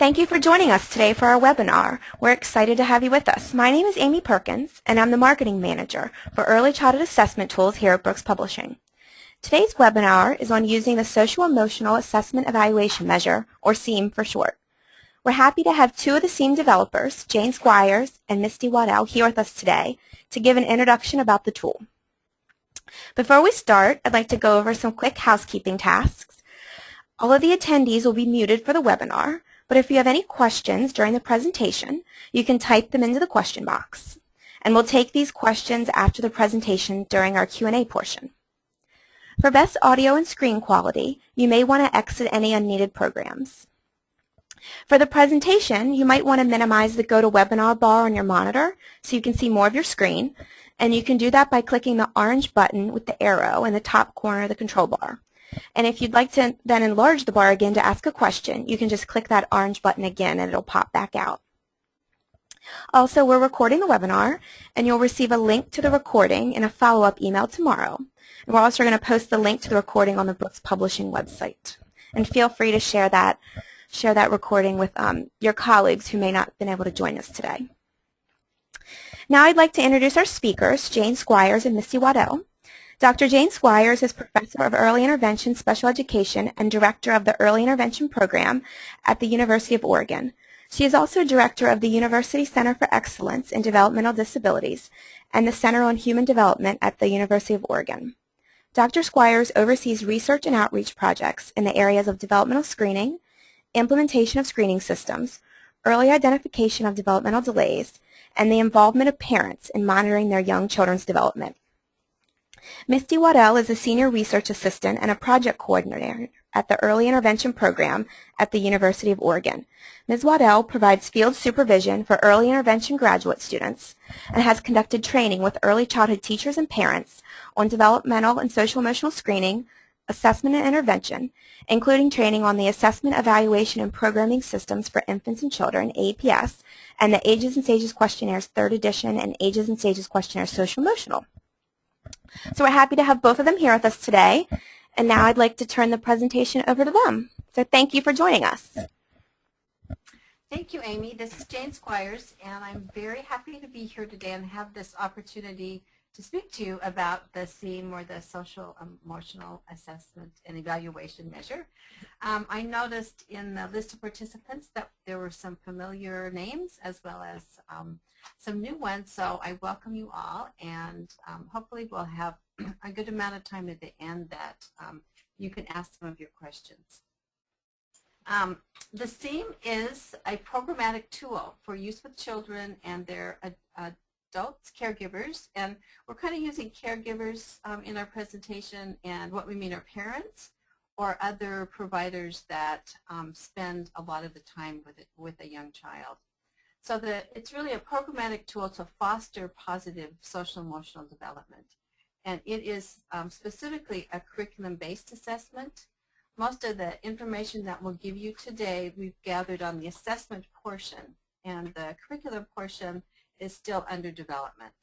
Thank you for joining us today for our webinar. We're excited to have you with us. My name is Amy Perkins, and I'm the Marketing Manager for Early Childhood Assessment Tools here at Brooks Publishing. Today's webinar is on using the Social-Emotional Assessment Evaluation Measure, or SEAM for short. We're happy to have two of the SEAM developers, Jane Squires and Misti Waddell, here with us today to give an introduction about the tool. Before we start, I'd like to go over some quick housekeeping tasks. All of the attendees will be muted for the webinar, but if you have any questions during the presentation, you can type them into the question box. And we'll take these questions after the presentation during our Q&A portion. For best audio and screen quality, you may want to exit any unneeded programs. For the presentation, you might want to minimize the GoToWebinar bar on your monitor so you can see more of your screen, and you can do that by clicking the orange button with the arrow in the top corner of the control bar. And if you'd like to then enlarge the bar again to ask a question, you can just click that orange button again and it'll pop back out. Also, we're recording the webinar, and you'll receive a link to the recording in a follow-up email tomorrow. And we're also going to post the link to the recording on the Brooks Publishing website. And feel free to share that recording with your colleagues who may not have been able to join us today. Now I'd like to introduce our speakers, Jane Squires and Misti Waddell. Dr. Jane Squires is Professor of Early Intervention Special Education and Director of the Early Intervention Program at the University of Oregon. She is also Director of the University Center for Excellence in Developmental Disabilities and the Center on Human Development at the University of Oregon. Dr. Squires oversees research and outreach projects in the areas of developmental screening, implementation of screening systems, early identification of developmental delays, and the involvement of parents in monitoring their young children's development. Misti Waddell is a Senior Research Assistant and a Project Coordinator at the Early Intervention Program at the University of Oregon. Ms. Waddell provides field supervision for early intervention graduate students and has conducted training with early childhood teachers and parents on developmental and social-emotional screening, assessment and intervention, including training on the Assessment, Evaluation, and Programming Systems for Infants and Children, APS, and the Ages and Stages Questionnaires 3rd edition and Ages and Stages Questionnaires Social-Emotional. So we're happy to have both of them here with us today, and now I'd like to turn the presentation over to them. So thank you for joining us. Thank you, Amy. This is Jane Squires, and I'm very happy to be here today and have this opportunity to speak to you about the SEAM, or the Social Emotional Assessment and Evaluation Measure. I noticed in the list of participants that there were some familiar names as well as some new ones, so I welcome you all, and hopefully we'll have a good amount of time at the end that you can ask some of your questions. The SEAM is a programmatic tool for use with children and their adults, caregivers, and we're kind of using caregivers in our presentation, and what we mean are parents or other providers that spend a lot of the time with a young child. So it's really a programmatic tool to foster positive social-emotional development, and it is specifically a curriculum-based assessment. Most of the information that we'll give you today we've gathered on the assessment portion, and the curriculum portion is still under development.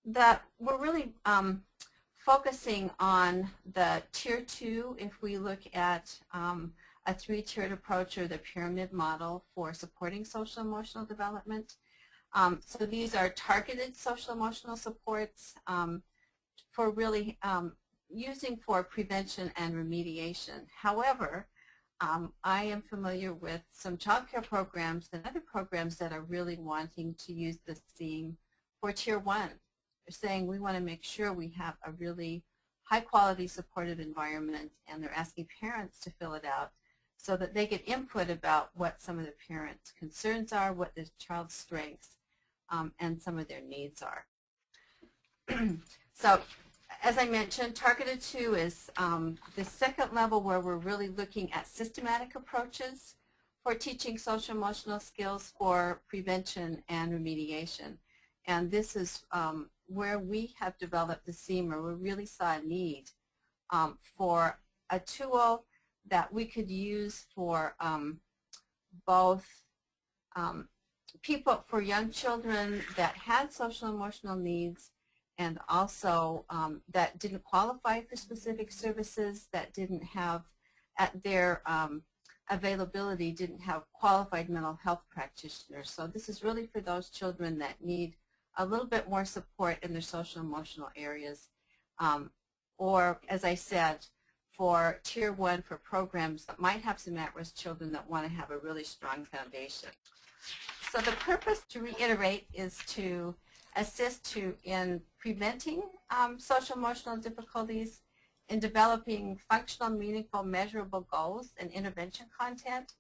We're really focusing on the Tier 2 if we look at a 3-tiered approach, or the pyramid model for supporting social-emotional development. So these are targeted social-emotional supports for really using for prevention and remediation. However, I am familiar with some child care programs and other programs that are really wanting to use the SEAM for Tier 1. They're saying we want to make sure we have a really high-quality supportive environment, and they're asking parents to fill it out so that they get input about what some of the parents' concerns are, what the child's strengths, and some of their needs are. So, as I mentioned, Targeted 2 is the second level where we're really looking at systematic approaches for teaching social-emotional skills for prevention and remediation. And this is where we have developed the SEAM, where we really saw a need for a tool that we could use for both people, for young children that had social-emotional needs, and also that didn't qualify for specific services, that didn't have at their availability didn't have qualified mental health practitioners. So this is really for those children that need a little bit more support in their social emotional areas, or as I said, for Tier 1 for programs that might have some at-risk children that want to have a really strong foundation. So the purpose, to reiterate, is to assist in preventing social emotional difficulties, in developing functional, meaningful, measurable goals and intervention content,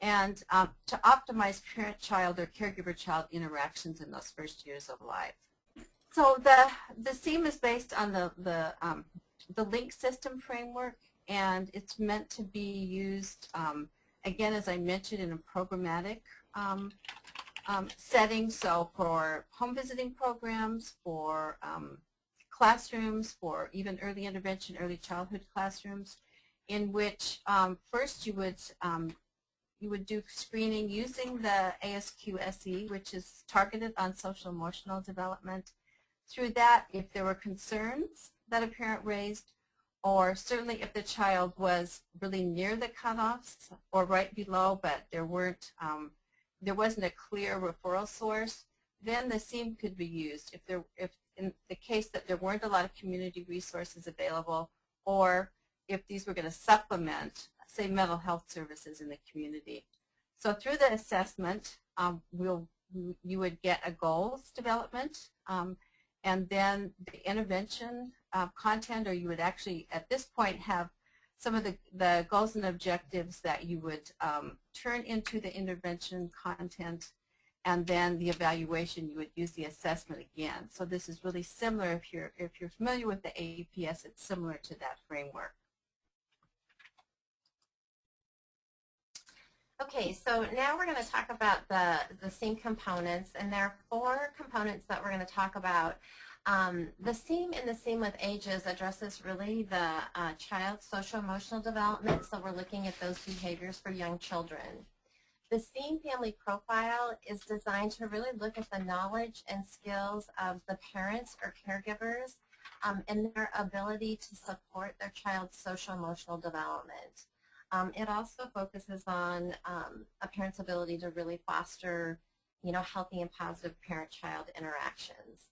and to optimize parent-child or caregiver-child interactions in those first years of life. So the SEAM is based on the link system framework, and it's meant to be used, again, as I mentioned, in a programmatic setting, so for home visiting programs, for classrooms, for even early intervention, early childhood classrooms, in which first you would do screening using the ASQ SC, which is targeted on social emotional development. Through that, if there were concerns that a parent raised, or certainly if the child was really near the cutoffs or right below, but there wasn't a clear referral source, then the SEAM could be used if in the case that there weren't a lot of community resources available, or if these were going to supplement, say, mental health services in the community. So through the assessment, you would get a goals development, and then the intervention content, or you would actually, at this point, have some of the goals and objectives that you would turn into the intervention content, and then the evaluation, you would use the assessment again. So this is really similar, if you're familiar with the APS, it's similar to that framework. Okay, so now we're going to talk about the SEAM components, and there are 4 components that we're going to talk about. The SEAM in the SEAM with Ages addresses really the child's social-emotional development, so we're looking at those behaviors for young children. The SEAM family profile is designed to really look at the knowledge and skills of the parents or caregivers and their ability to support their child's social-emotional development. It also focuses on a parent's ability to really foster, healthy and positive parent-child interactions.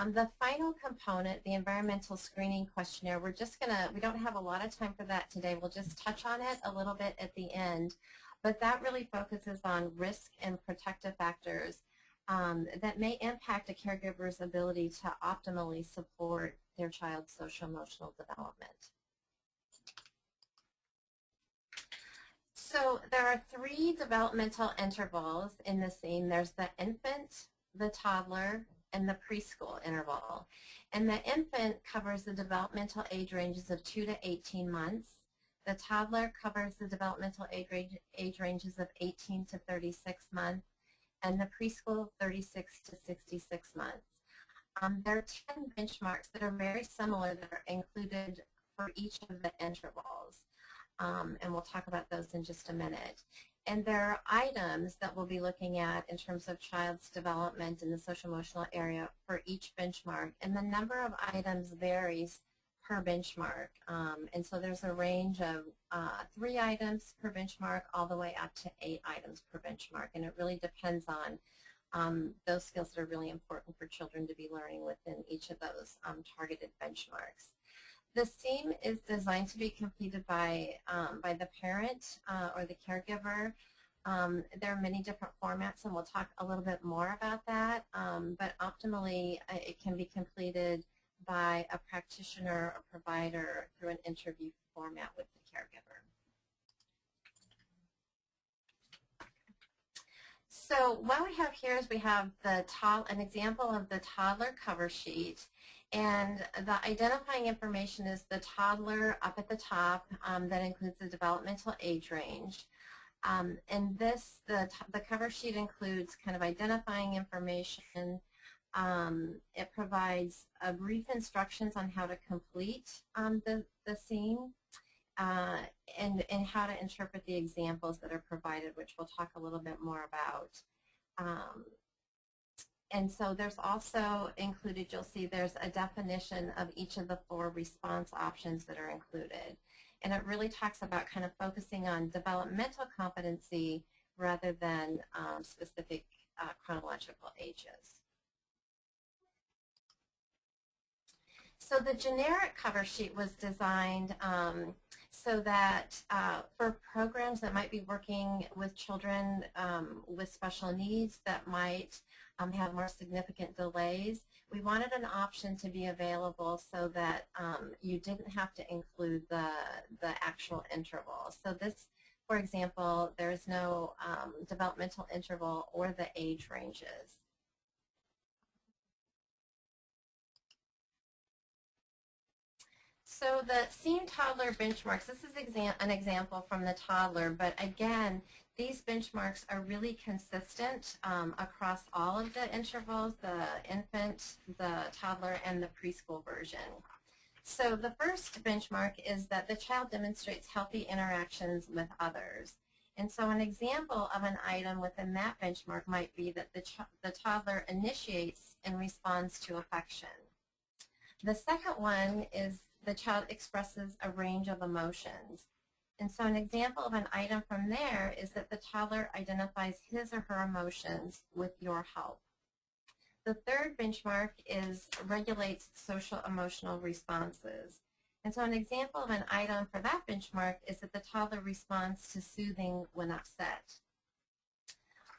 The final component, the environmental screening questionnaire, we don't have a lot of time for that today. We'll just touch on it a little bit at the end. But that really focuses on risk and protective factors that may impact a caregiver's ability to optimally support their child's social-emotional development. So there are 3 developmental intervals in the SEAM. There's the infant, the toddler, and the preschool interval. And the infant covers the developmental age ranges of 2 to 18 months. The toddler covers the developmental age ranges of 18 to 36 months, and the preschool 36 to 66 months. There are 10 benchmarks that are very similar that are included for each of the intervals, and we'll talk about those in just a minute. And there are items that we'll be looking at in terms of child's development in the social-emotional area for each benchmark, and the number of items varies per benchmark. And so there's a range of 3 items per benchmark all the way up to 8 items per benchmark, and it really depends on those skills that are really important for children to be learning within each of those targeted benchmarks. The SEAM is designed to be completed by the parent or the caregiver. There are many different formats, and we'll talk a little bit more about that, but optimally it can be completed by a practitioner or provider through an interview format with the caregiver. So what we have here is we have an example of the toddler cover sheet, and the identifying information is the toddler up at the top that includes the developmental age range. And the cover sheet includes kind of identifying information. It provides brief instructions on how to complete the SEAM and how to interpret the examples that are provided, which we'll talk a little bit more about. And so there's also included, you'll see there's a definition of each of the 4 response options that are included. and it really talks about kind of focusing on developmental competency rather than specific chronological ages. So the generic cover sheet was designed so that for programs that might be working with children with special needs that might have more significant delays, we wanted an option to be available so that you didn't have to include the actual interval. So this, for example, there is no developmental interval or the age ranges. So the SEAM Toddler benchmarks, this is an example from the Toddler, but again, these benchmarks are really consistent across all of the intervals, the infant, the toddler, and the preschool version. So the first benchmark is that the child demonstrates healthy interactions with others. And so an example of an item within that benchmark might be that the toddler initiates and responds to affection. The second one is the child expresses a range of emotions. And so an example of an item from there is that the toddler identifies his or her emotions with your help. The third benchmark is regulates social emotional responses. And so an example of an item for that benchmark is that the toddler responds to soothing when upset.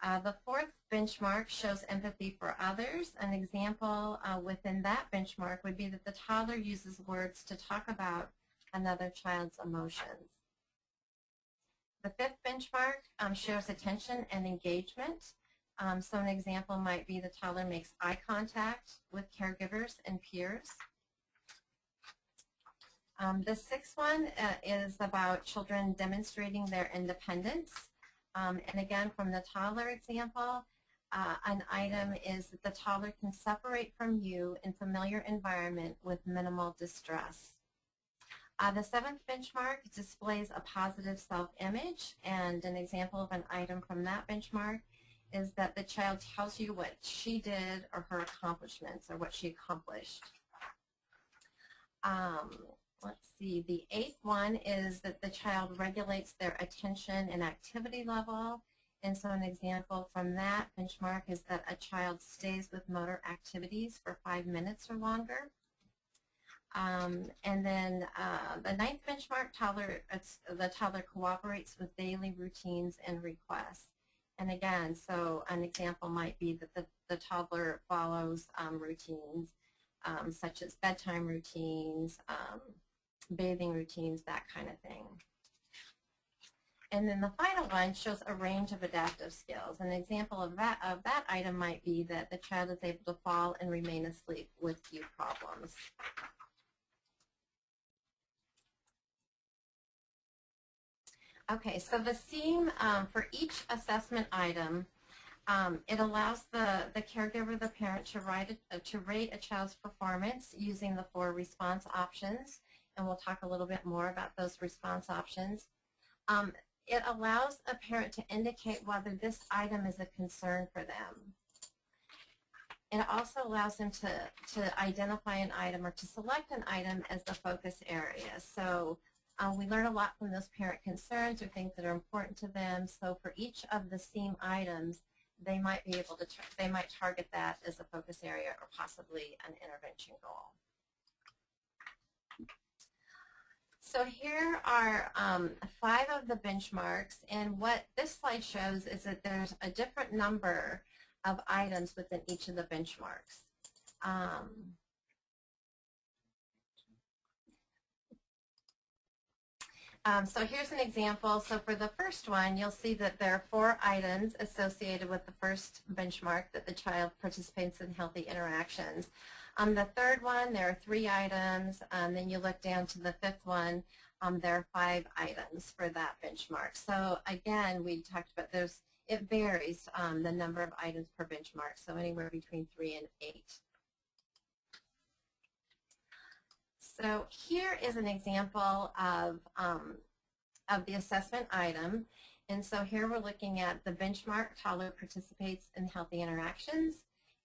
The fourth benchmark shows empathy for others. An example within that benchmark would be that the toddler uses words to talk about another child's emotions. The fifth benchmark shows attention and engagement. So an example might be the toddler makes eye contact with caregivers and peers. The sixth one is about children demonstrating their independence. And again, from the toddler example, an item is that the toddler can separate from you in familiar environment with minimal distress. The seventh benchmark displays a positive self-image, and an example of an item from that benchmark is that the child tells you what she did or her accomplishments or what she accomplished. Let's see, the eighth one is that the child regulates their attention and activity level. And so an example from that benchmark is that a child stays with motor activities for 5 minutes or longer. And then the ninth benchmark, the toddler cooperates with daily routines and requests. And again, so an example might be that the toddler follows routines such as bedtime routines, bathing routines, that kind of thing. And then the final one shows a range of adaptive skills. An example of that item might be that the child is able to fall and remain asleep with few problems. Okay, so the SEAM for each assessment item, it allows the caregiver, the parent, to rate a child's performance using the 4 response options, and we'll talk a little bit more about those response options. It allows a parent to indicate whether this item is a concern for them. It also allows them to identify an item or to select an item as the focus area. So we learn a lot from those parent concerns or things that are important to them. So for each of the SEAM items, they might be able to, they might target that as a focus area or possibly an intervention goal. So here are 5 of the benchmarks, and what this slide shows is that there's a different number of items within each of the benchmarks. So here's an example. So for the first one, you'll see that there are 4 items associated with the first benchmark, that the child participates in healthy interactions. On the third one, there are 3 items. Then you look down to the 5th one, there are 5 items for that benchmark. So again, we talked about it varies the number of items per benchmark, so anywhere between 3 and 8. So here is an example of the assessment item. And so here we're looking at the benchmark, toddler participates in healthy interactions.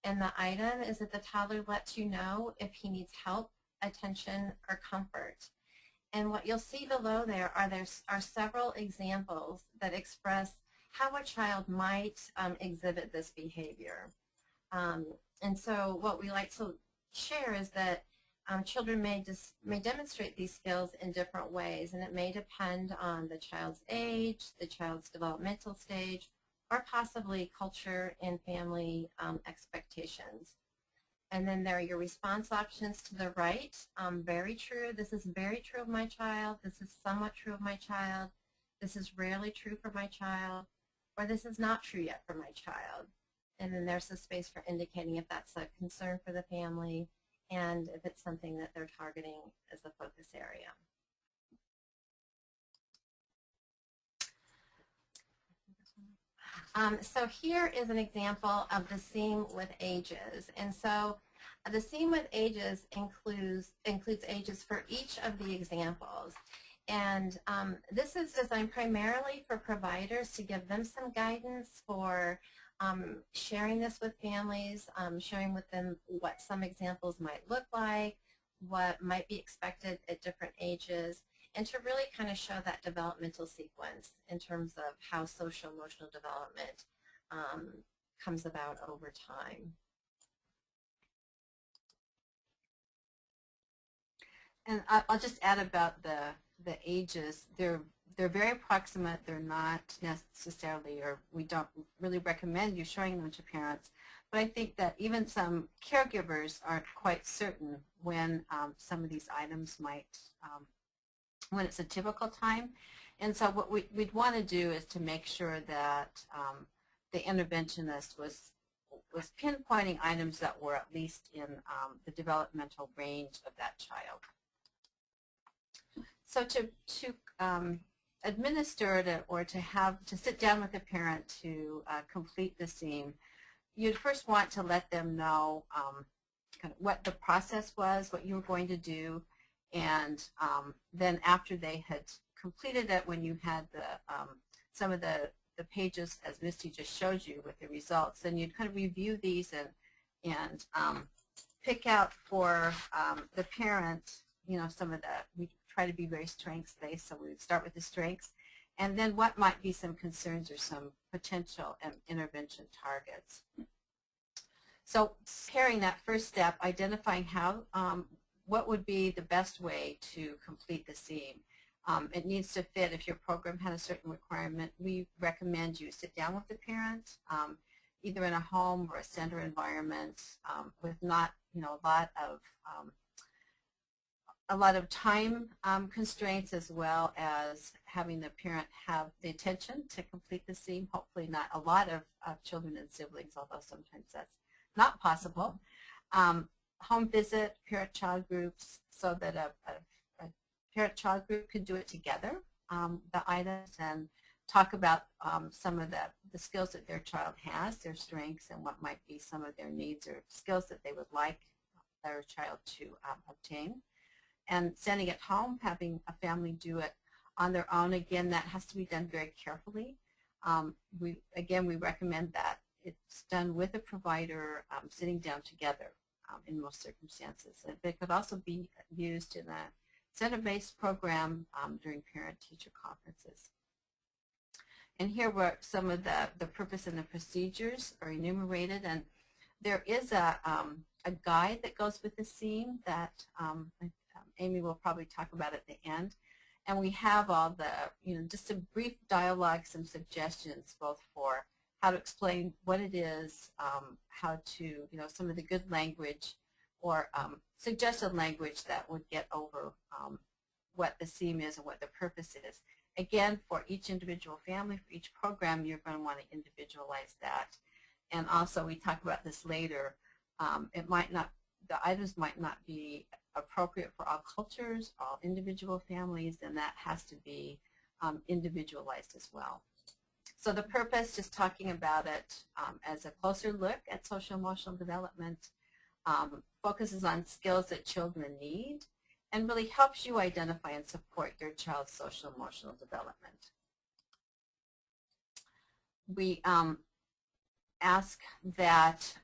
And the item is that the toddler lets you know if he needs help, attention, or comfort. And what you'll see below there are several examples that express how a child might exhibit this behavior. And so what we like to share is that children may demonstrate these skills in different ways, and it may depend on the child's age, the child's developmental stage, or possibly culture and family expectations. And then there are your response options to the right. Very true. This is very true of my child. This is somewhat true of my child. This is rarely true for my child. Or this is not true yet for my child. And then there's a space for indicating if that's a concern for the family and if it's something that they're targeting as a focus area. So here is an example of the SEAM with ages. And so the SEAM with ages includes ages for each of the examples. And this is designed primarily for providers to give them some guidance for sharing this with families, sharing with them what some examples might look like, what might be expected at different ages, and to really kind of show that developmental sequence in terms of how social emotional development comes about over time. And I'll just add about the ages. They're very approximate. They're not necessarily, or we don't really recommend you showing them to parents. But I think that even some caregivers aren't quite certain when some of these items might, when it's a typical time. And so what we'd want to do is to make sure that the interventionist was pinpointing items that were at least in the developmental range of that child. So to administer it or to sit down with a parent to complete the SEAM, you'd first want to let them know kind of what the process was, what you were going to do, and then after they had completed it, when you had some of the pages as Misty just showed you with the results, then you'd kind of review these and pick out for the parent, you know, some of we try to be very strengths-based, so we would start with the strengths, and then what might be some concerns or some potential intervention targets. So pairing that first step, identifying how, what would be the best way to complete the SEAM. It needs to fit. If your program had a certain requirement, we recommend you sit down with the parent, either in a home or a center environment with not, you know, a lot of time constraints, as well as having the parent have the intention to complete the SEAM. Hopefully not a lot of children and siblings, although sometimes that's not possible. Home visit, parent-child groups, so that a parent-child group could do it together, the items, and talk about some of the skills that their child has, their strengths, and what might be some of their needs or skills that they would like their child to obtain. And sending it home, having a family do it on their own, again, that has to be done very carefully. We recommend that it's done with a provider, sitting down together in most circumstances. It could also be used in a center-based program during parent-teacher conferences. And here were some of the purpose and the procedures are enumerated, and there is a guide that goes with the SEAM that Amy will probably talk about at the end. And we have all the, you know, just a brief dialogue, some suggestions both for how to explain what it is, how to, you know, some of the good language or suggested language that would get over what the SEAM is and what the purpose is. Again, for each individual family, for each program, you're going to want to individualize that. And also, we talk about this later, it might not, the items might not be appropriate for all cultures, all individual families, and that has to be individualized as well. So the purpose, just talking about it as a closer look at social emotional development, focuses on skills that children need and really helps you identify and support your child's social emotional development. We ask that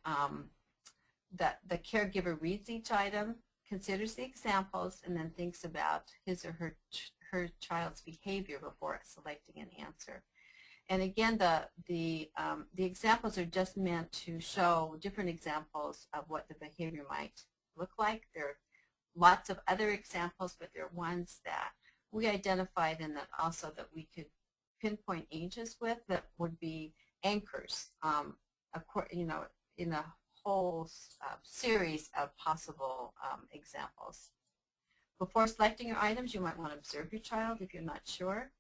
that the caregiver reads each item considers the examples and then thinks about his or her child's behavior before selecting an answer. And again, the examples are just meant to show different examples of what the behavior might look like. There are lots of other examples, but they're ones that we identified and that also that we could pinpoint ages with that would be anchors, in a whole series of possible examples. Before selecting your items, you might want to observe your child if you're not sure.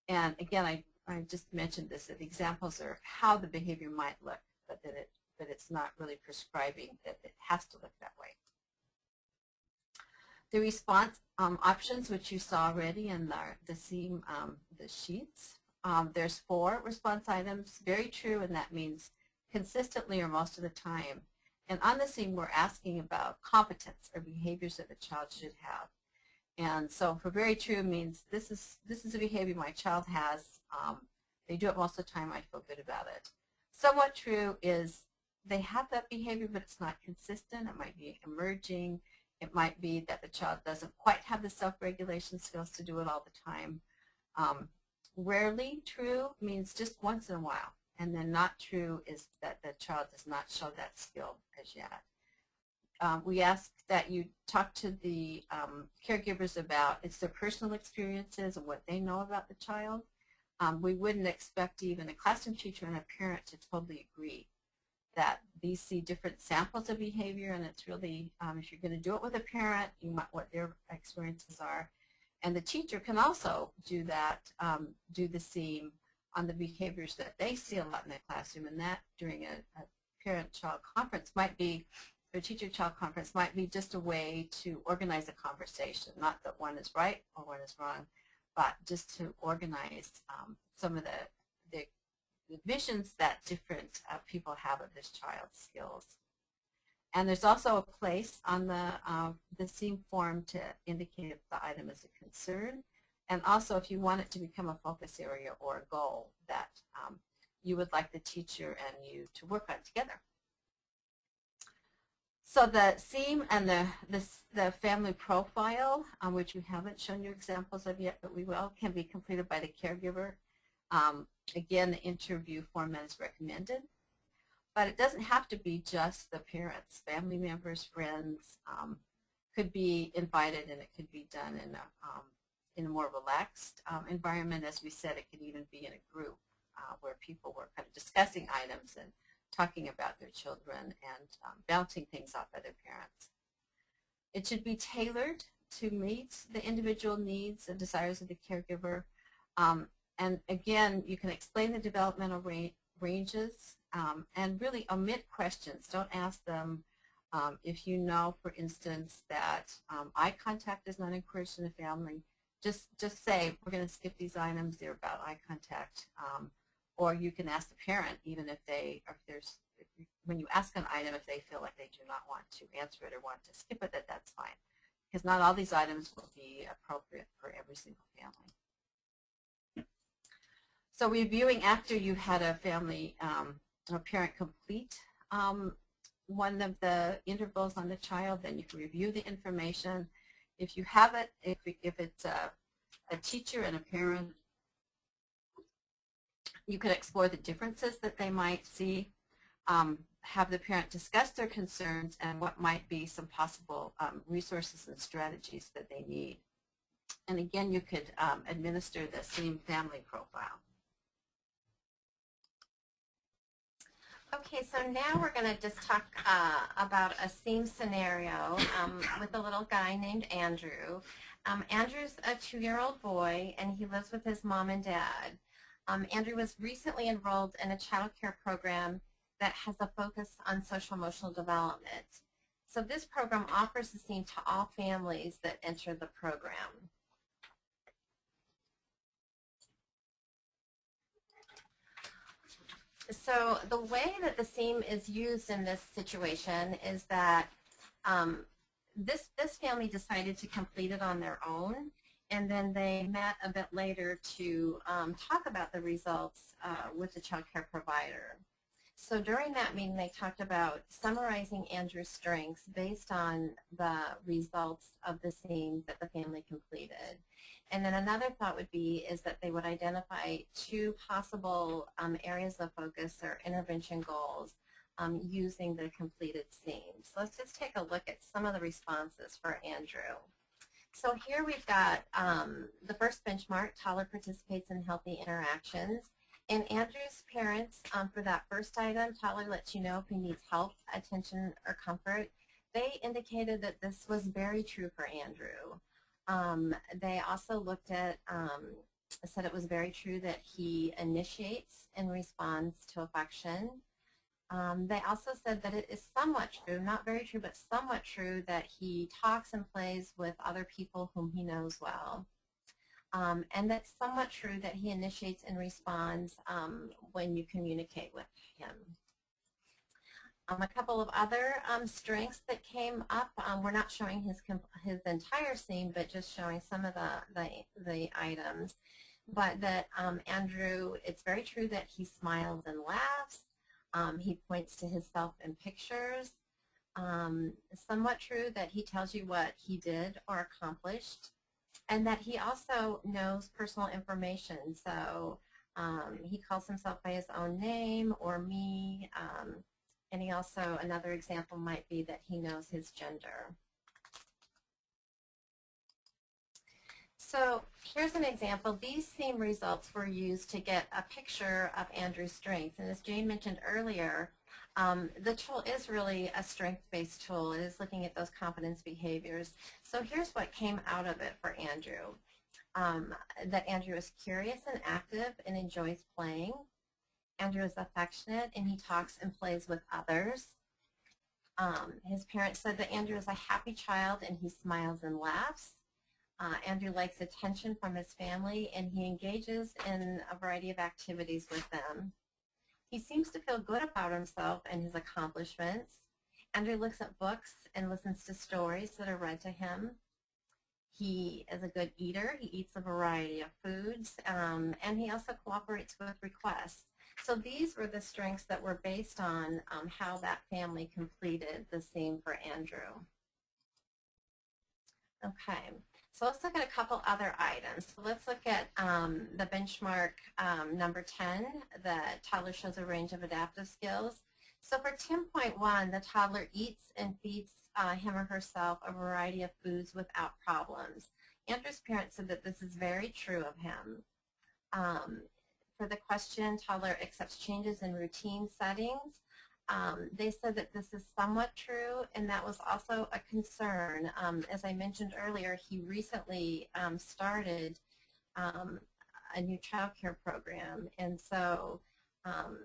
And again, I just mentioned this, that examples are how the behavior might look, but that it's not really prescribing that it has to look that way. The response options, which you saw already in the sheets, there's 4 response items, very true, and that means consistently or most of the time. And on the SEAM, we're asking about competence or behaviors that the child should have. And so for very true means this is a behavior my child has. They do it most of the time. I feel good about it. Somewhat true is they have that behavior, but it's not consistent. It might be emerging. It might be that the child doesn't quite have the self-regulation skills to do it all the time. Rarely true means just once in a while. And then not true is that the child does not show that skill as yet. We ask that you talk to the caregivers about their personal experiences and what they know about the child. We wouldn't expect even a classroom teacher and a parent to totally agree that these see different samples of behavior, and it's really, if you're going to do it with a parent, you might what their experiences are. And the teacher can also do that, do the SEAM on the behaviors that they see a lot in the classroom, and that during a parent-child conference might be, or teacher-child conference might be just a way to organize a conversation, not that one is right or one is wrong, but just to organize some of the visions that different people have of this child's skills. And there's also a place on the SEAM form to indicate if the item is a concern, and also if you want it to become a focus area or a goal that you would like the teacher and you to work on together. So the SEAM and the family profile, which we haven't shown you examples of yet, but we will, can be completed by the caregiver. Again, the interview format is recommended, but it doesn't have to be just the parents. Family members, friends could be invited, and it could be done in a more relaxed environment. As we said, it could even be in a group where people were kind of discussing items and talking about their children and bouncing things off other parents. It should be tailored to meet the individual needs and desires of the caregiver. And again, you can explain the developmental ranges and really omit questions. Don't ask them if you know, for instance, that eye contact is not encouraged in the family. Just say, we're going to skip these items, they're about eye contact. Or you can ask the parent, even if when you ask an item, if they feel like they do not want to answer it or want to skip it, that's fine. Because not all these items will be appropriate for every single family. So reviewing after you had a family, a parent complete one of the intervals on the child, then you can review the information. If you have it, if it's a teacher and a parent, you could explore the differences that they might see, have the parent discuss their concerns and what might be some possible resources and strategies that they need. And again, you could administer the SEAM family profile. Okay, so now we're going to just talk about a SEAM scenario with a little guy named Andrew. Andrew's a 2-year-old boy, and he lives with his mom and dad. Andrew was recently enrolled in a child care program that has a focus on social-emotional development. So this program offers the SEAM to all families that enter the program. So the way that the SEAM is used in this situation is that this family decided to complete it on their own, and then they met a bit later to talk about the results with the child care provider. So during that meeting, they talked about summarizing Andrew's strengths based on the results of the SEAM that the family completed. And then another thought would be is that they would identify 2 possible areas of focus or intervention goals using the completed SEAM. So let's just take a look at some of the responses for Andrew. So here we've got the first benchmark, Toddler participates in healthy interactions. And Andrew's parents, for that first item, Toddler lets you know if he needs help, attention, or comfort. They indicated that this was very true for Andrew. They also looked at, said it was very true that he initiates and responds to affection. They also said that it is somewhat true, not very true, but somewhat true that he talks and plays with other people whom he knows well. And that's somewhat true that he initiates and responds when you communicate with him. A couple of other strengths that came up, we're not showing his entire SEAM, but just showing some of the items. But that Andrew, it's very true that he smiles and laughs. He points to himself in pictures. Somewhat true that he tells you what he did or accomplished. And that he also knows personal information. So he calls himself by his own name or me. And he also, another example might be that he knows his gender. So here's an example. These SEAM results were used to get a picture of Andrew's strengths. And as Jane mentioned earlier, the tool is really a strength-based tool. It is looking at those competence behaviors. So here's what came out of it for Andrew. That Andrew is curious and active and enjoys playing. Andrew is affectionate and he talks and plays with others. His parents said that Andrew is a happy child and he smiles and laughs. Andrew likes attention from his family and he engages in a variety of activities with them. He seems to feel good about himself and his accomplishments. Andrew looks at books and listens to stories that are read to him. He is a good eater. He eats a variety of foods, and he also cooperates with requests. So these were the strengths that were based on how that family completed the SEAM for Andrew. Okay. So let's look at a couple other items. So let's look at the benchmark number 10, the toddler shows a range of adaptive skills. So for 10.1, the toddler eats and feeds him or herself a variety of foods without problems. Andrew's parents said that this is very true of him. For the question, toddler accepts changes in routine settings. They said that this is somewhat true, and that was also a concern. As I mentioned earlier, he recently started a new child care program, and so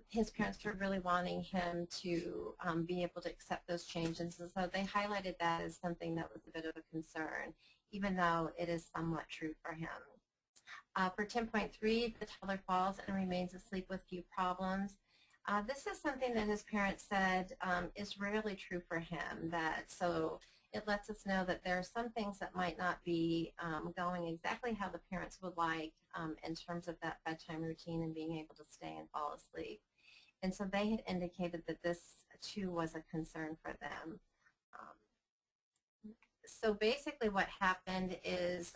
his parents were really wanting him to be able to accept those changes, and so they highlighted that as something that was a bit of a concern, even though it is somewhat true for him. For 10.3, the toddler falls and remains asleep with few problems. This is something that his parents said is rarely true for him. So it lets us know that there are some things that might not be going exactly how the parents would like in terms of that bedtime routine and being able to stay and fall asleep. And so they had indicated that this too was a concern for them. So basically what happened is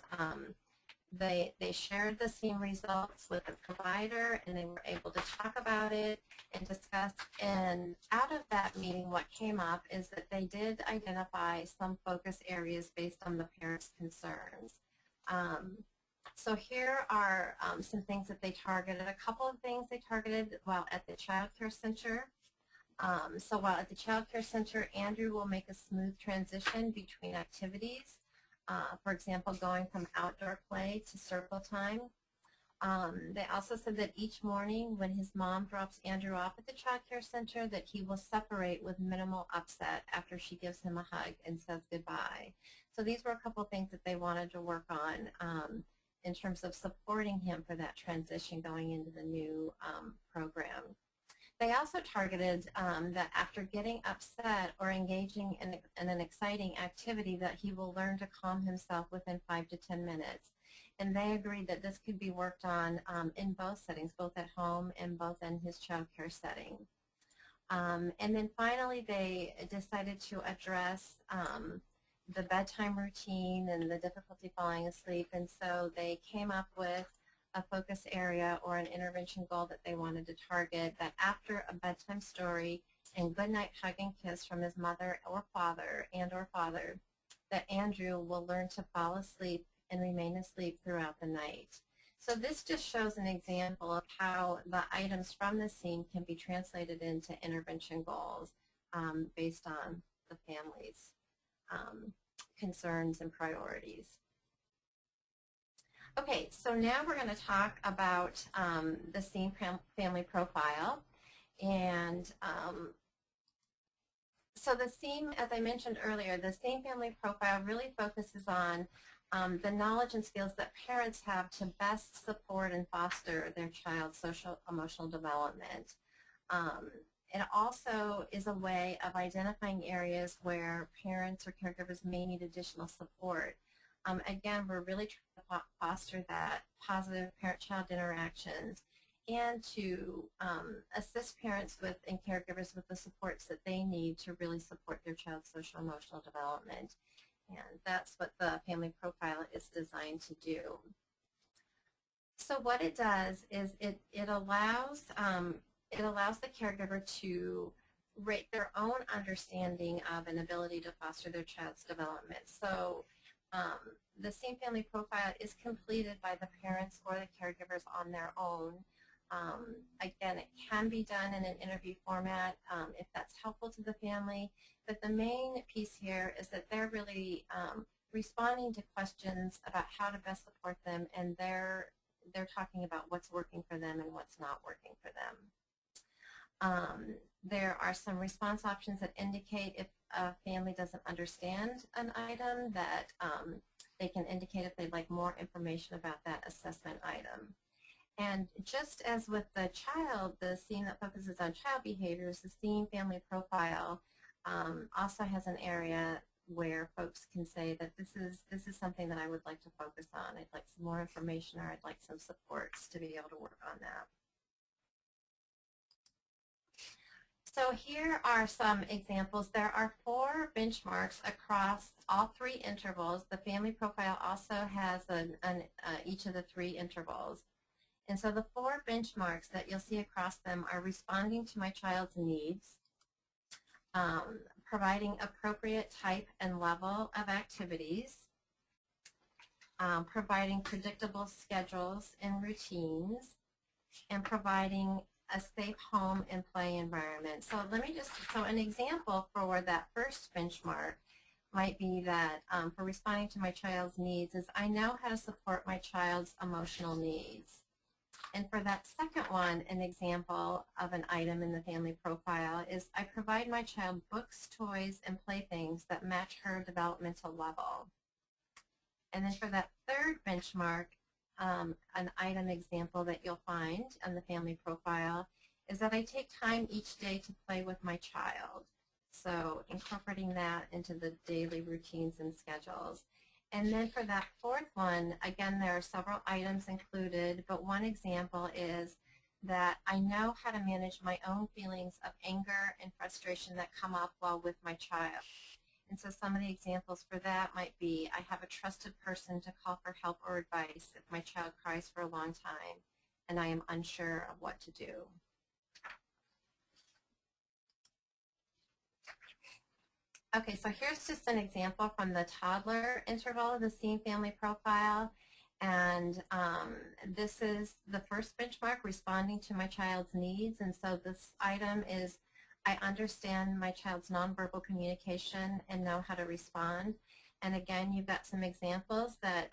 they shared the SEAM results with the provider, and they were able to talk about it and discuss. And out of that meeting, what came up is that they did identify some focus areas based on the parents' concerns. So here are some things that they targeted. A couple of things they targeted while at the child care center. So while at the child care center, Andrew will make a smooth transition between activities. For example, going from outdoor play to circle time. They also said that each morning when his mom drops Andrew off at the child care center, that he will separate with minimal upset after she gives him a hug and says goodbye. So these were a couple of things that they wanted to work on in terms of supporting him for that transition going into the new program. They also targeted that after getting upset or engaging in an exciting activity, that he will learn to calm himself within 5 to 10 minutes. And they agreed that this could be worked on in both settings, both at home and both in his child care setting. And then finally, they decided to address the bedtime routine and the difficulty falling asleep, and so they came up with a focus area or an intervention goal that they wanted to target, that after a bedtime story and goodnight hug and kiss from his mother or father that Andrew will learn to fall asleep and remain asleep throughout the night. So this just shows an example of how the items from the SEAM can be translated into intervention goals based on the family's concerns and priorities. Okay, so now we're going to talk about the SEAM family profile. And so the SEAM, as I mentioned earlier, the SEAM family profile really focuses on the knowledge and skills that parents have to best support and foster their child's social emotional development. It also is a way of identifying areas where parents or caregivers may need additional support. Again, we're really trying to foster that positive parent-child interactions and to assist parents with and caregivers with the supports that they need to really support their child's social emotional development. And that's what the family profile is designed to do. So what it does is it allows the caregiver to rate their own understanding of an ability to foster their child's development. So the SEAM family profile is completed by the parents or the caregivers on their own. Again, it can be done in an interview format if that's helpful to the family, but the main piece here is that they're really responding to questions about how to best support them, and they're talking about what's working for them and what's not working for them. There are some response options that indicate if a family doesn't understand an item, that they can indicate if they'd like more information about that assessment item. And just as with the child, the SEAM that focuses on child behaviors, the SEAM family profile also has an area where folks can say that this is something that I would like to focus on. I'd like some more information, or I'd like some supports to be able to work on that. So here are some examples. There are 4 benchmarks across all 3 intervals. The family profile also has each of the 3 intervals. And so the 4 benchmarks that you'll see across them are responding to my child's needs, providing appropriate type and level of activities, providing predictable schedules and routines, and providing a safe home and play environment. So so an example for that first benchmark might be that for responding to my child's needs is I know how to support my child's emotional needs. And for that second one, an example of an item in the family profile is I provide my child books, toys, and playthings that match her developmental level. And then for that third benchmark, an item example that you'll find on the family profile is that I take time each day to play with my child. So incorporating that into the daily routines and schedules. And then for that fourth one, again, there are several items included, but one example is that I know how to manage my own feelings of anger and frustration that come up while with my child. And so some of the examples for that might be I have a trusted person to call for help or advice if my child cries for a long time and I am unsure of what to do. Okay, so here's just an example from the toddler interval of the SEAM family profile. And this is the first benchmark, responding to my child's needs. And so this item is I understand my child's nonverbal communication and know how to respond. And again, you've got some examples that,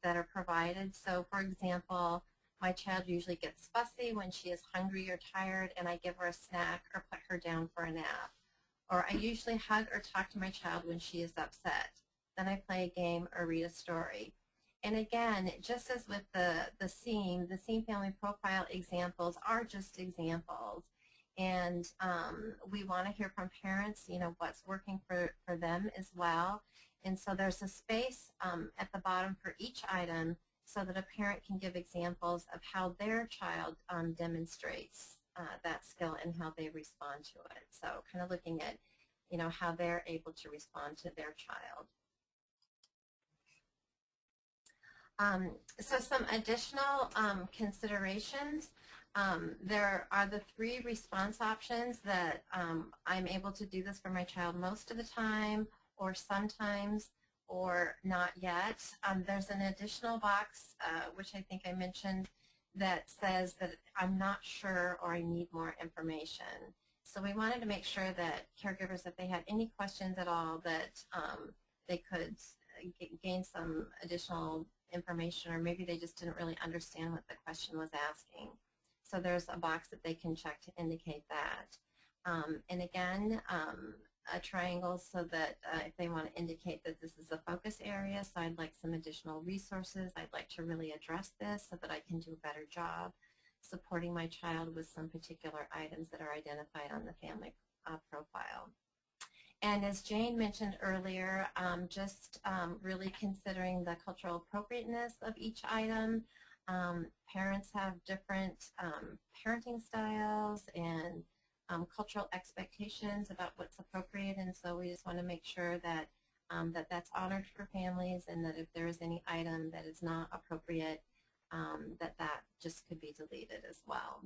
that are provided. So for example, my child usually gets fussy when she is hungry or tired and I give her a snack or put her down for a nap. Or I usually hug or talk to my child when she is upset. Then I play a game or read a story. And again, just as with the SEAM family profile examples are just examples. And we want to hear from parents, you know, what's working for them as well. And so there's a space at the bottom for each item so that a parent can give examples of how their child demonstrates that skill and how they respond to it. So kind of looking at, you know, how they're able to respond to their child. So some additional considerations. There are the 3 response options that I'm able to do this for my child most of the time, or sometimes, or not yet. There's an additional box, which I think I mentioned, that says that I'm not sure or I need more information. So we wanted to make sure that caregivers, if they had any questions at all, that they could gain some additional information, or maybe they just didn't really understand what the question was asking. So there's a box that they can check to indicate that. And again, a triangle so that if they want to indicate that this is a focus area, so I'd like some additional resources, I'd like to really address this so that I can do a better job supporting my child with some particular items that are identified on the family profile. And as Jane mentioned earlier, just really considering the cultural appropriateness of each item. Parents have different parenting styles and cultural expectations about what's appropriate, and so we just want to make sure that that's honored for families, and that if there is any item that is not appropriate, that just could be deleted as well.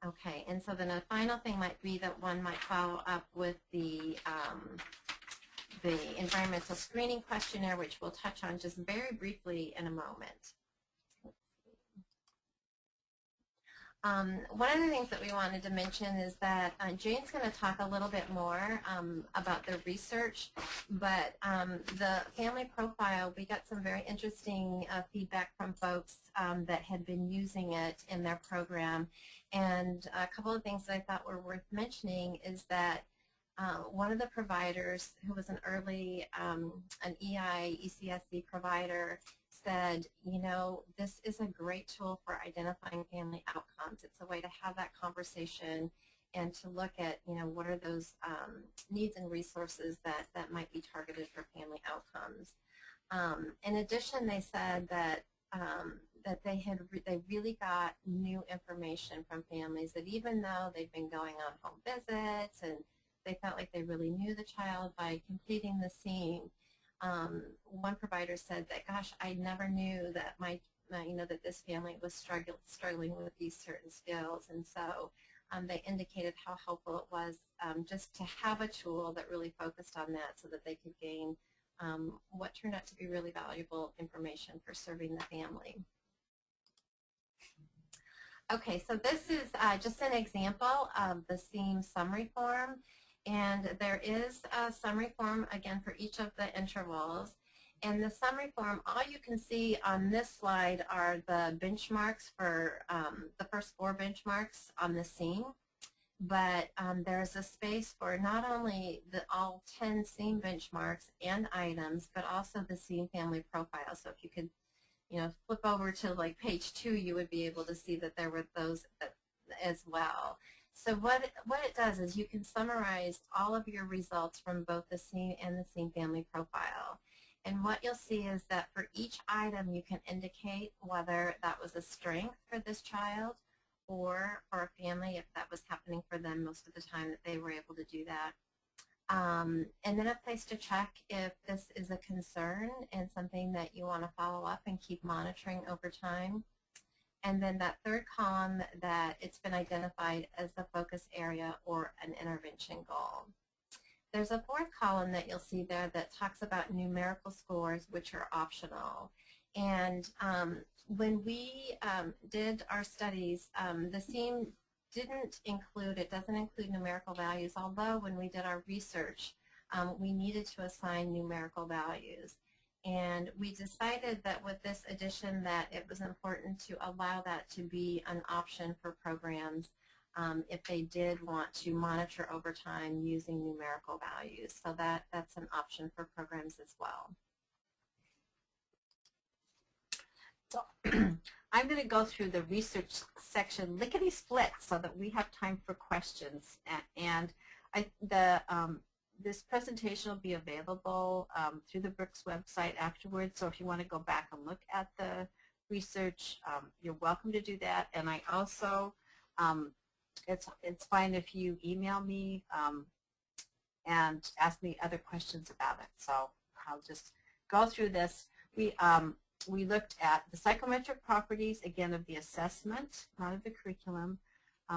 Okay, and so then a final thing might be that one might follow up with the environmental screening questionnaire, which we'll touch on just very briefly in a moment. One of the things that we wanted to mention is that Jane's going to talk a little bit more about the research, but the family profile, we got some very interesting feedback from folks that had been using it in their program. And a couple of things that I thought were worth mentioning is that one of the providers, who was an early, an EI, ECSC provider, said, you know, this is a great tool for identifying family outcomes. It's a way to have that conversation and to look at, you know, what are those needs and resources that might be targeted for family outcomes. In addition, they said that that they really got new information from families, that even though they've been going on home visits and they felt like they really knew the child by completing the SEAM, one provider said that, gosh, I never knew that that this family was struggling with these certain skills, and so they indicated how helpful it was just to have a tool that really focused on that, so that they could gain what turned out to be really valuable information for serving the family. Okay, so this is just an example of the SEAM summary form. And there is a summary form, again, for each of the intervals. And the summary form, all you can see on this slide are the benchmarks for the first 4 benchmarks on the SEAM. But there's a space for not only all 10 SEAM benchmarks and items, but also the SEAM family profile. So if you could, you know, flip over to like page 2, you would be able to see that there were those as well. So what it does is you can summarize all of your results from both the SEAM and the SEAM family profile. And what you'll see is that for each item you can indicate whether that was a strength for this child, or for a family if that was happening for them most of the time that they were able to do that. And then a place to check if this is a concern and something that you want to follow up and keep monitoring over time. And then that third column, that it's been identified as the focus area or an intervention goal. There's a fourth column that you'll see there that talks about numerical scores, which are optional. And when we did our studies, the SEAM doesn't include numerical values, although when we did our research, we needed to assign numerical values. And we decided that with this addition that it was important to allow that to be an option for programs if they did want to monitor over time using numerical values. So that's an option for programs as well. So I'm going to go through the research section lickety-split so that we have time for questions. And this presentation will be available through the Brooks website afterwards, so if you want to go back and look at the research, you're welcome to do that. And I also It's fine if you email me and ask me other questions about it. So I'll just go through this. We looked at the psychometric properties, again, of the assessment, not of the curriculum.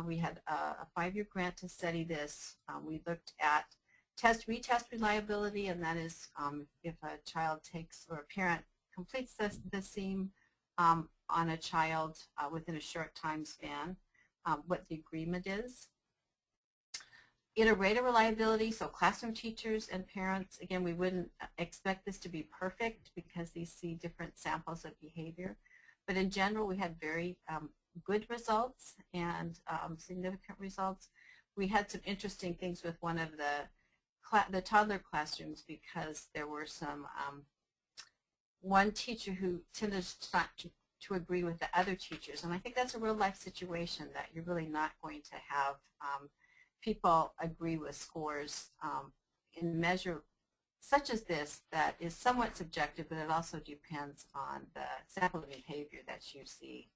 We had a 5-year grant to study this. We looked at retest reliability, and that is if a child takes or a parent completes the SEAM on a child within a short time span, what the agreement is. Iterative reliability, so classroom teachers and parents, again, we wouldn't expect this to be perfect because these see different samples of behavior. But in general, we had very good results and significant results. We had some interesting things with one of the toddler classrooms because there were some, one teacher who tended not to agree with the other teachers. And I think that's a real life situation that you're really not going to have people agree with scores in measure such as this that is somewhat subjective, but it also depends on the sample of behavior that you see.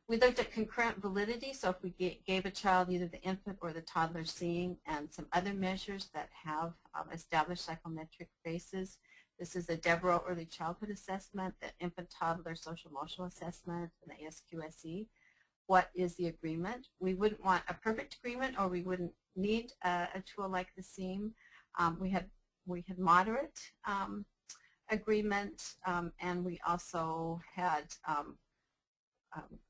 We looked at concurrent validity, so if we gave a child either the infant or the toddler seeing and some other measures that have established psychometric bases. This is a Devereaux Early Childhood Assessment, the Infant Toddler Social Emotional Assessment, and the ASQ SC. What is the agreement? We wouldn't want a perfect agreement, or we wouldn't need a tool like the SEAM. We had moderate agreement, and we also had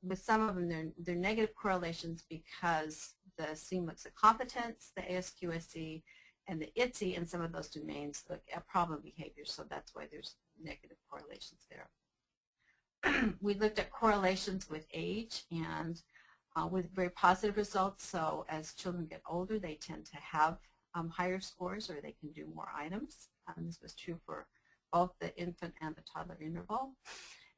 with some of them they're negative correlations because the SEAM looks at competence, the ASQ SC, and the ITSE in some of those domains look at problem behavior, so that's why there's negative correlations there. We looked at correlations with age and with very positive results. So as children get older, they tend to have higher scores, or they can do more items. This was true for both the infant and the toddler interval.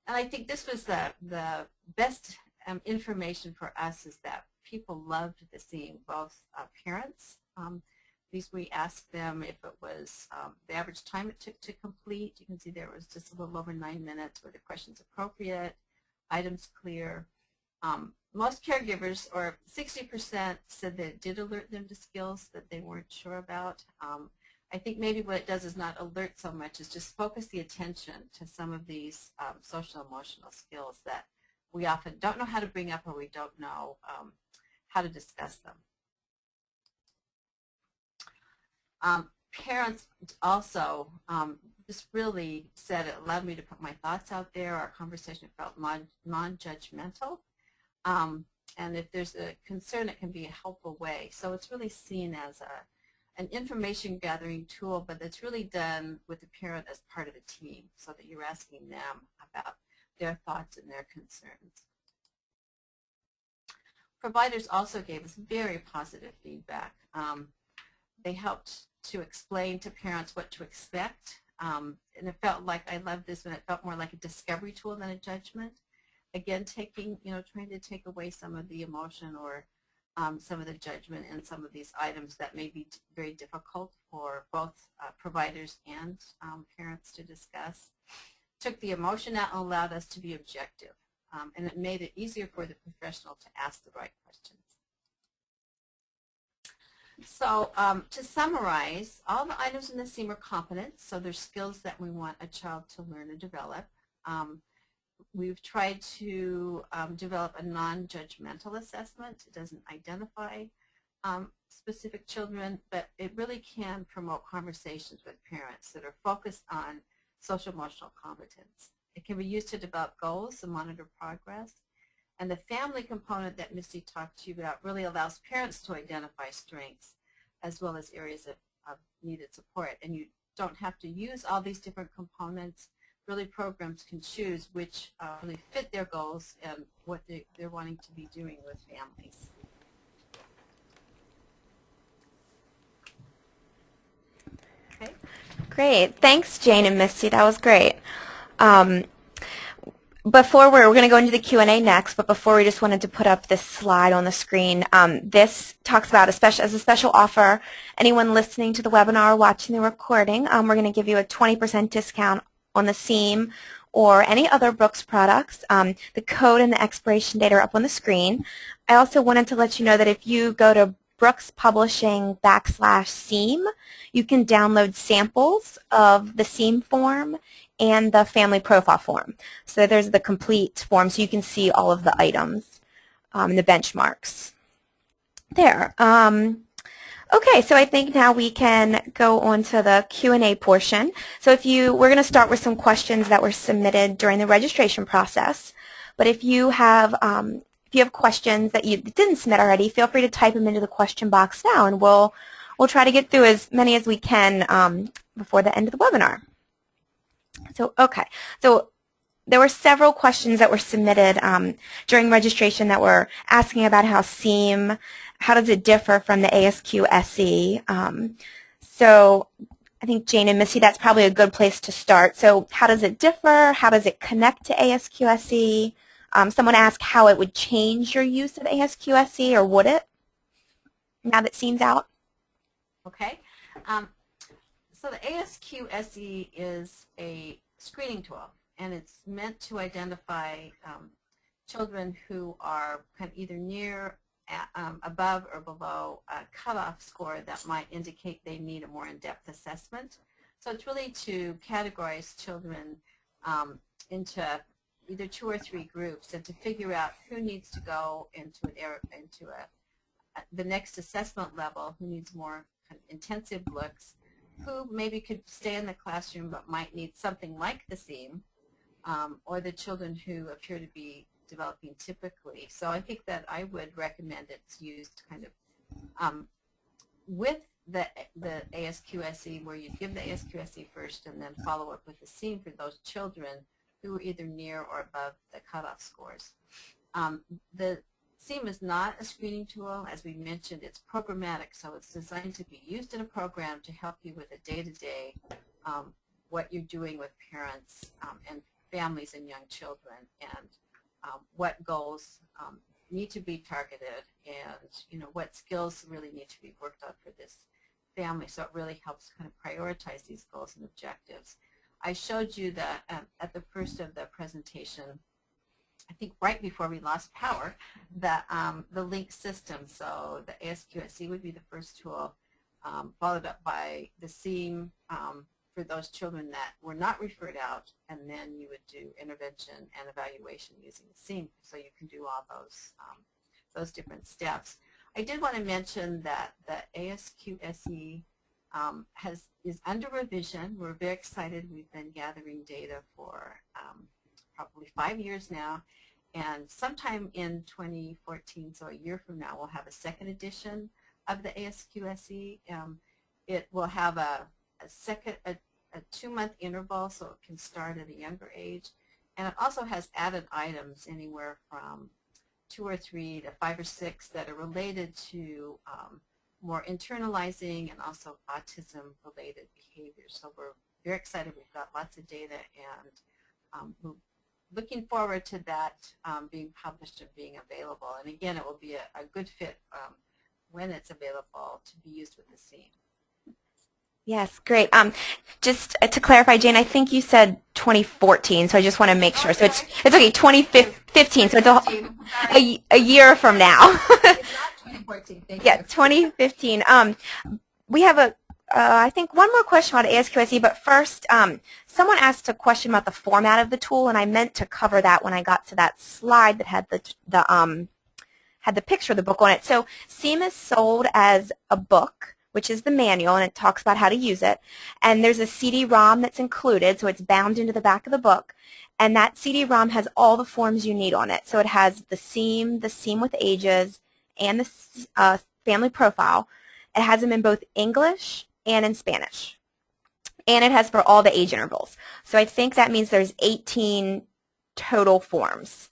And I think this was the best information for us, is that people loved the SEAM, both parents. We asked them if it was the average time it took to complete. You can see there was just a little over 9 minutes. Were the questions appropriate? Items clear? Most caregivers, or 60%, said that it did alert them to skills that they weren't sure about. I think maybe what it does is not alert so much as just focus the attention to some of these social emotional skills that we often don't know how to bring up, or we don't know how to discuss them. Parents also, this really said it allowed me to put my thoughts out there. Our conversation felt non-judgmental. And if there's a concern, it can be a helpful way. So it's really seen as an information gathering tool, but it's really done with the parent as part of the team, so that you're asking them about their thoughts and their concerns. Providers also gave us very positive feedback. They helped to explain to parents what to expect, and it felt like, I loved this when it felt more like a discovery tool than a judgment. Again, trying to take away some of the emotion or some of the judgment in some of these items that may be very difficult for both providers and parents to discuss. Took the emotion out and allowed us to be objective, and it made it easier for the professional to ask the right questions. So to summarize, all the items in the SEAM are competent, so they're skills that we want a child to learn and develop. We've tried to develop a non-judgmental assessment. It doesn't identify specific children, but it really can promote conversations with parents that are focused on social emotional competence. It can be used to develop goals and monitor progress. And the family component that Misty talked to you about really allows parents to identify strengths as well as areas of needed support. And you don't have to use all these different components. Really, programs can choose which really fit their goals and what they're wanting to be doing with families. Okay. Great. Thanks, Jane and Misty. That was great. Before we're going to go into the Q&A next, but before, we just wanted to put up this slide on the screen. This talks about, as a special offer, anyone listening to the webinar or watching the recording, we're going to give you a 20% discount on the SEAM or any other Brooks products, the code and the expiration date are up on the screen. I also wanted to let you know that if you go to Brooks Publishing /SEAM, you can download samples of the SEAM form and the family profile form. So there's the complete form, so you can see all of the items and the benchmarks there. Okay, so I think now we can go on to the Q&A portion. So we're going to start with some questions that were submitted during the registration process. But if you have questions that you didn't submit already, feel free to type them into the question box now, and we'll try to get through as many as we can before the end of the webinar. So, okay. So there were several questions that were submitted during registration that were asking about how SEAM, how does it differ from the ASQ SC? So I think Jane and Missy, that's probably a good place to start. So how does it differ? How does it connect to ASQ SC? Someone asked how it would change your use of ASQ SC, or would it, now that SEAM's out? Okay. So the ASQ SC is a screening tool, and it's meant to identify children who are kind of either near, above, or below a cutoff score that might indicate they need a more in-depth assessment. So it's really to categorize children into either 2 or 3 groups, and to figure out who needs to go into the next assessment level, who needs more kind of intensive looks, who maybe could stay in the classroom but might need something like the SEAM, or the children who appear to be developing typically. So I think that I would recommend it's used kind of with the ASQ SC, where you give the ASQ SC first and then follow up with the SEAM for those children who are either near or above the cutoff scores. The SEAM is not a screening tool. As we mentioned, it's programmatic, so it's designed to be used in a program to help you with a day-to-day what you're doing with parents and families and young children, and what goals need to be targeted, and what skills really need to be worked on for this family. So it really helps kind of prioritize these goals and objectives. I showed you that at the first of the presentation, I think right before we lost power, the link system. So the ASQ SC would be the first tool, followed up by the SEAM for those children that were not referred out, and then you would do intervention and evaluation using the SEAM. So you can do all those different steps. I did want to mention that the ASQ SE is under revision. We're very excited. We've been gathering data for probably 5 years now, and sometime in 2014, so a year from now, we'll have a second edition of the ASQ SE. It will have a 2-month interval, so it can start at a younger age, and it also has added items anywhere from 2 or 3 to 5 or 6 that are related to more internalizing and also autism-related behaviors. So we're very excited. We've got lots of data, and we're looking forward to that being published and being available. And again, it will be a good fit when it's available to be used with the SEAM. Yes, great. Just to clarify, Jane, I think you said 2014, so I just want to make sure. So it's okay, 2015, so it's a year from now. It's not 2014. Thank you. 2015. We have I think one more question about ASQ SC, but first, someone asked a question about the format of the tool, and I meant to cover that when I got to that slide that had the picture of the book on it. So SEAM is sold as a book, which is the manual, and it talks about how to use it. And there's a CD-ROM that's included, so it's bound into the back of the book. And that CD-ROM has all the forms you need on it. So it has the SEAM with Ages, and the family profile. It has them in both English and in Spanish. And it has for all the age intervals. So I think that means there's 18 total forms.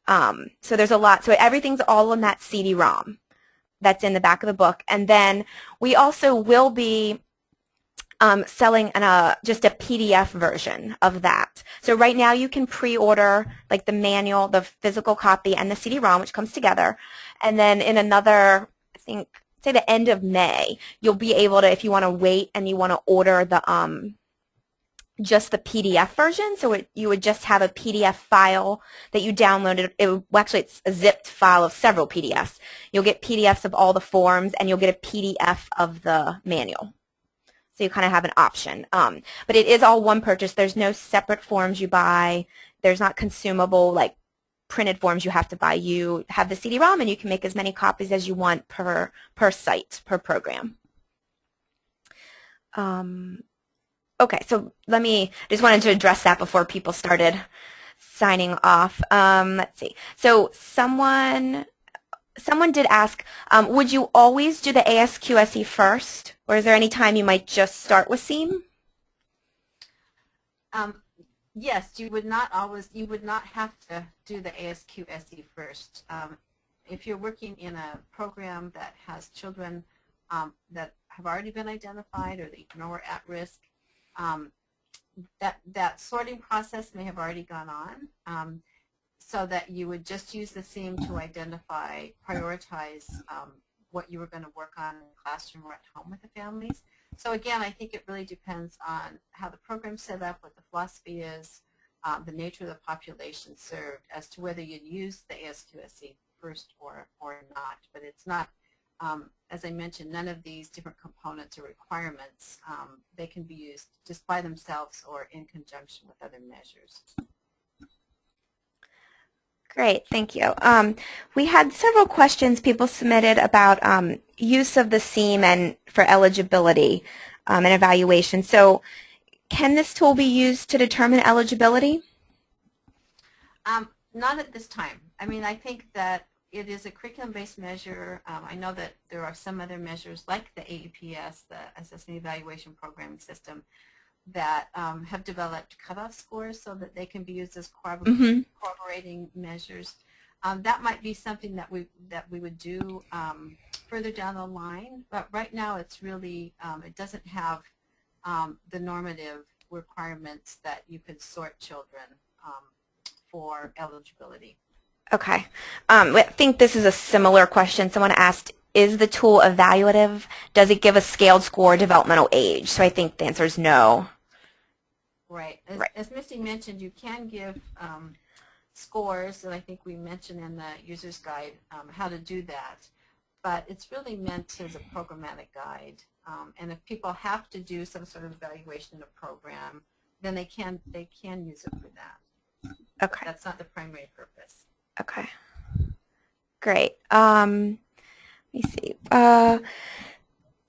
So there's a lot. So everything's all in that CD-ROM that's in the back of the book. And then we also will be selling just a PDF version of that. So right now you can pre-order like the manual, the physical copy, and the CD-ROM, which comes together. And then in another, I think, say the end of May, you'll be able to, if you want to wait and you want to order the just the PDF version, so you would just have a PDF file that you downloaded. Actually, it's a zipped file of several PDFs. You'll get PDFs of all the forms, and you'll get a PDF of the manual. So you kind of have an option. But it is all one purchase. There's no separate forms you buy. There's not consumable, like, printed forms you have to buy. You have the CD-ROM, and you can make as many copies as you want per site, per program. Okay, so just wanted to address that before people started signing off. Let's see. So someone did ask, would you always do the ASQ SC first, or is there any time you might just start with SEAM? Yes, you would not have to do the ASQ SC first. If you're working in a program that has children that have already been identified or that you know are at risk, that sorting process may have already gone on, so that you would just use the SEAM to prioritize what you were going to work on in the classroom or at home with the families. So again, I think it really depends on how the program's set up, what the philosophy is, the nature of the population served, as to whether you'd use the ASQSC first or not. But it's not, as I mentioned, none of these different components or requirements, they can be used just by themselves or in conjunction with other measures. Great, thank you. We had several questions people submitted about use of the SEAM and for eligibility and evaluation. So can this tool be used to determine eligibility? Not at this time. I mean, I think that it is a curriculum-based measure. I know that there are some other measures like the AEPS, the Assessment Evaluation Programming System, that have developed cutoff scores so that they can be used as corroborating measures. That might be something that we would do further down the line, but right now it's really, it doesn't have the normative requirements that you could sort children for eligibility. Okay. I think this is a similar question. Someone asked, is the tool evaluative? Does it give a scaled score developmental age? So I think the answer is no. Right. As Misty mentioned, you can give scores, and I think we mentioned in the user's guide how to do that. But it's really meant as a programmatic guide. And if people have to do some sort of evaluation in a program, then they can use it for that. Okay. That's not the primary purpose. Okay. Great. Let me see.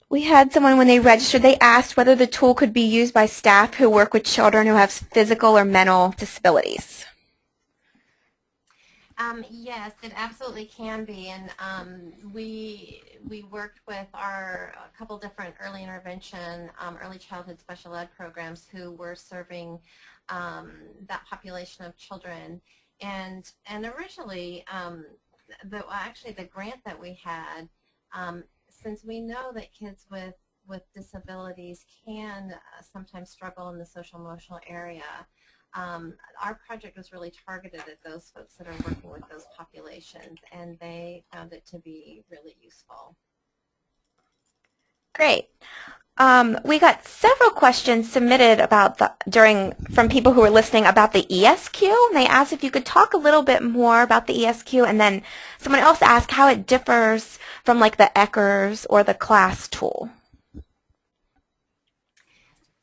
We had someone, when they registered, they asked whether the tool could be used by staff who work with children who have physical or mental disabilities. Yes, it absolutely can be, and we worked with a couple different early intervention, early childhood special ed programs who were serving that population of children, and originally, actually the grant that we had, since we know that kids with disabilities can sometimes struggle in the social emotional area, our project was really targeted at those folks that are working with those populations, and they found it to be really useful. Great. We got several questions submitted about from people who were listening about the ESQ, and they asked if you could talk a little bit more about the ESQ, and then someone else asked how it differs from like the Eckers or the class tool.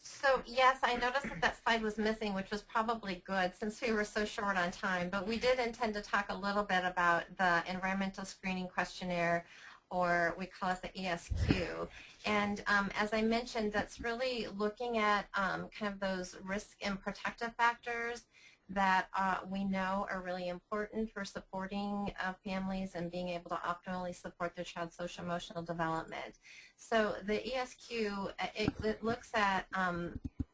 So yes, I noticed that slide was missing, which was probably good since we were so short on time, but we did intend to talk a little bit about the environmental screening questionnaire, or we call it the ESQ. And as I mentioned, that's really looking at kind of those risk and protective factors that we know are really important for supporting families and being able to optimally support their child's social emotional development. So the ESQ, it looks at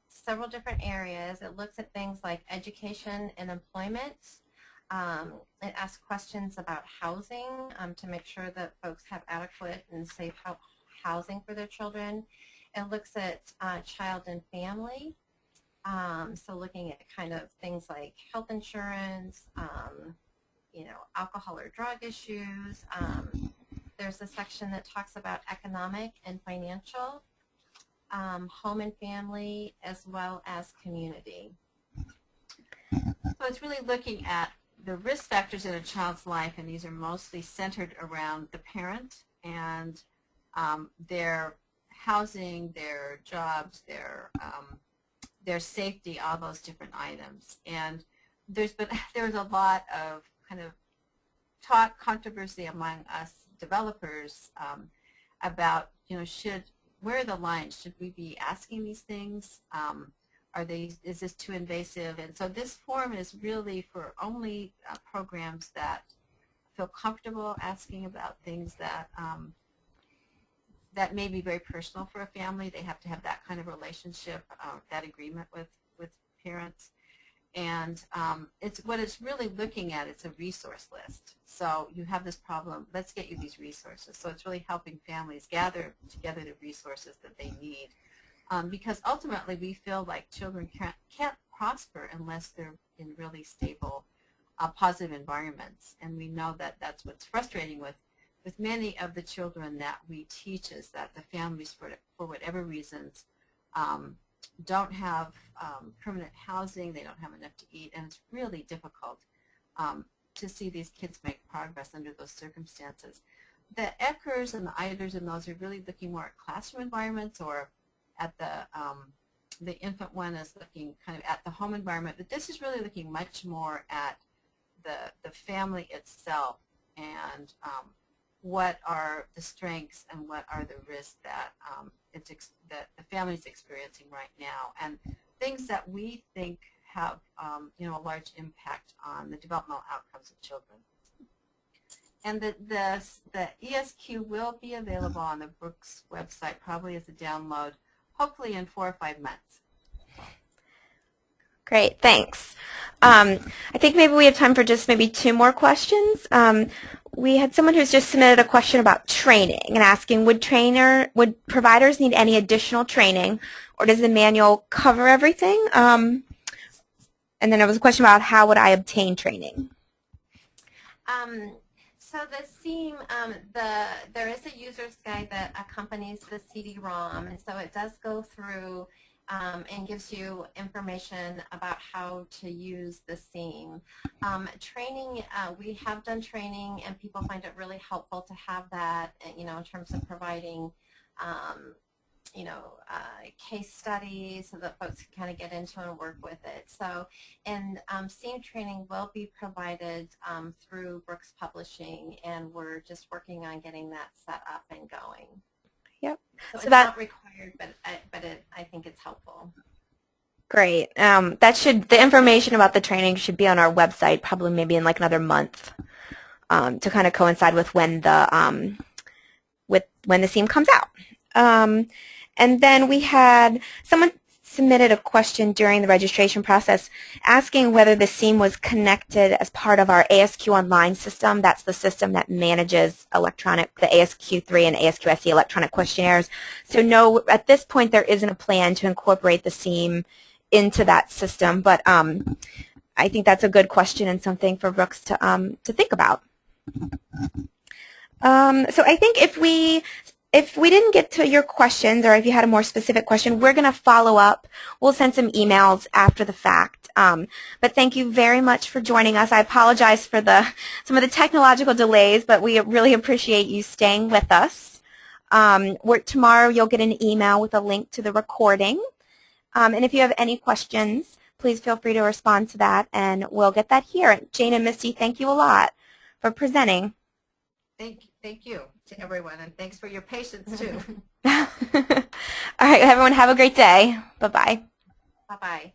several different areas. It looks at things like education and employment. It asks questions about housing to make sure that folks have adequate and safe housing for their children. It looks at child and family. So looking at kind of things like health insurance, alcohol or drug issues. There's a section that talks about economic and financial. home and family, as well as community. So it's really looking at the risk factors in a child's life, and these are mostly centered around the parent and their housing, their jobs, their safety, all those different items. And there's a lot of kind of controversy among us developers about, where are the lines? Should we be asking these things? Is this too invasive? And so this form is really for only programs that feel comfortable asking about things that that may be very personal for a family. They have to have that kind of relationship, that agreement with parents. And what it's really looking at, it's a resource list. So you have this problem, let's get you these resources. So it's really helping families gather together the resources that they need. Because ultimately we feel like children can't prosper unless they're in really stable, positive environments. And we know that that's what's frustrating with many of the children that we teach, is that the families, for whatever reasons, don't have permanent housing, they don't have enough to eat, and it's really difficult to see these kids make progress under those circumstances. The Eckers and the Eiders and those are really looking more at classroom environments, or at the infant one is looking kind of at the home environment, but this is really looking much more at the family itself, and what are the strengths and what are the risks that that the family is experiencing right now, and things that we think have a large impact on the developmental outcomes of children. And the ESQ will be available on the Brooks website, probably as a download, hopefully in 4 or 5 months. Great, thanks. I think maybe we have time for just maybe 2 more questions. We had someone who's just submitted a question about training and asking, would providers need any additional training, or does the manual cover everything? And then there was a question about how would I obtain training? So the SEAM, there is a user's guide that accompanies the CD-ROM, and so it does go through and gives you information about how to use the SEAM. Training, we have done training, and people find it really helpful to have that, in terms of providing, case studies so that folks can kind of get into and work with it. So, and SEAM training will be provided through Brooks Publishing, and we're just working on getting that set up and going. Yep. So it's not required, but I think it's helpful. Great. The information about the training should be on our website, probably maybe in like another month, to kind of coincide with when the SEAM comes out. And then we had someone submitted a question during the registration process asking whether the SEAM was connected as part of our ASQ Online system. That's the system that manages the ASQ 3 and ASQ SC electronic questionnaires. So no, at this point there isn't a plan to incorporate the SEAM into that system, but I think that's a good question and something for Brooks to think about. So I think if we didn't get to your questions, or if you had a more specific question, we're going to follow up. We'll send some emails after the fact. But thank you very much for joining us. I apologize for some of the technological delays, but we really appreciate you staying with us. Tomorrow you'll get an email with a link to the recording. And if you have any questions, please feel free to respond to that, and we'll get that here. Jane and Misty, thank you a lot for presenting. Thank you to everyone, and thanks for your patience, too. All right, everyone, have a great day. Bye-bye. Bye-bye.